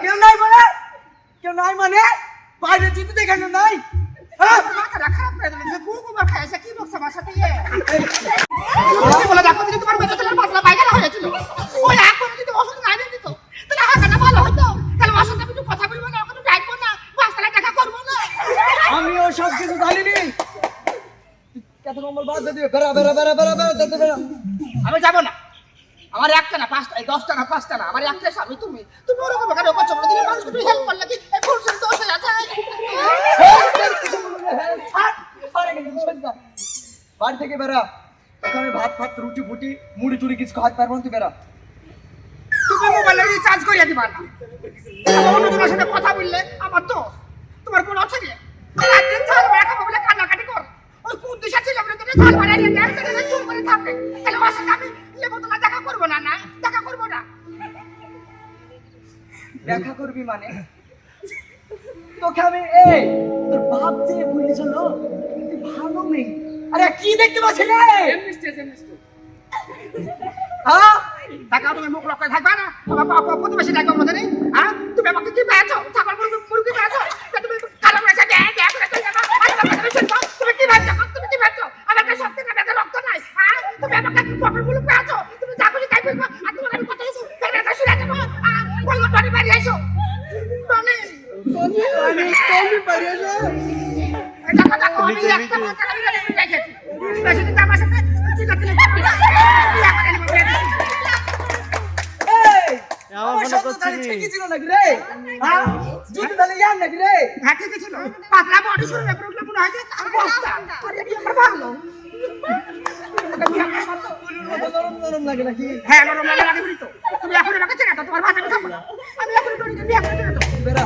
কেউ নাই মানে কেউ নাই মানে বাইরে যেতে দেখানো নাই মাথাটা খারাপ করে দিল যে গুড় খাইছে কি বলছে আমার সাথে বলে দেখো যদি তোমার মেয়ে ছেলের পাতলা পায়খানা হয়েছিল ওই এখন যদি ওষুধ না দিয়ে দিত তাহলে হাঁকাটা ভালো হতো তাহলে ওর সাথে একটু কথা বলবো না কোনো ডাকবো না বাসটায় দেখা করবো না আমিও সব কিছু জানিনি কত নম্বর বাদ দিবে বেরা বেরা বেরা বেরা বেরা দিতে বেরা আমি যাবো না আমার একটা না পাঁচটা 10টা না 5টা না আমার একটা স্বামী তুমি ওরকম কেন করছো দিলে মানুষকে তুই হেল্প করলে কি এই ফুলসের দোষ হয়ে আছে বাড়ি থেকে বেরা ওখানে ভাত ফাত রুটি ফুটি মুড়ি টুড়ি কিছু খাওয়াতে পারবো না তুই বেরা তুমি মোবাইলে রিচার্জ করিয়ে দিবা না অন্যজনের সাথে কথা বললে আমার তো তোমার কোন আছে কি একদিন ঝাল মারা খাবো বলে কান্নাকাটি কর ওই কোন দিশা ছিল বলে তুমি ঝাল মারা নিয়ে দেন তুমি চুপ করে থাকবে তাহলে ওর সাথে আমি লেবু তোমার দেখা করবো না না দেখা করবো না দেখা করবি মানে তোকে আমি এই তোর বাপ যে বলেছিল তুই ভালো মেয়ে আরে কি দেখতে পাচ্ছি রে হ্যাঁ দেখা তুমি মুখ লক্ষ্য থাকবা না আমার বাবা প্রতিবেশী দেখবো মধ্যে নেই হ্যাঁ তুমি আমাকে কি পেয়েছো ছাগল মুরগি পেয়েছো তুমি কালো মেশা দেয় করে তুমি কি ভাবছো তুমি কি ভাবছো আমার কাছে সত্যি না বেঁধে রক্ত নাই হ্যাঁ তুমি আমাকে পকেট গুলো পেয়েছো তুমি যা খুশি তাই বলবো আর তোমাকে আমি কথা দিয়েছি বেঁধে শুনে দেবো ওই টনি বাড়ি এসো টনি বাড়ি এসো দেখো আমি একটা কথা আমি রেখেছি বেশি দিন আমার সাথে চিল্লাচিল্লি করবে না আমার সাথে তাহলে ঠিকই ছিল নাকি রে হ্যাঁ যদি তাহলে ইয়ার নাকি রে হ্যাঁ ঠিকই ছিল পাতলা বডি শুরু প্রবলেম মনে হয় যে বস্তা আরে কি আমার ভালো নরম লাগে নাকি হ্যাঁ নরম লাগে বলি তো তুমি এখন আমাকে চেনা তো তোমার ভাত আমি খাবো না আমি এখন টনি বিয়ে করে দেব বেরা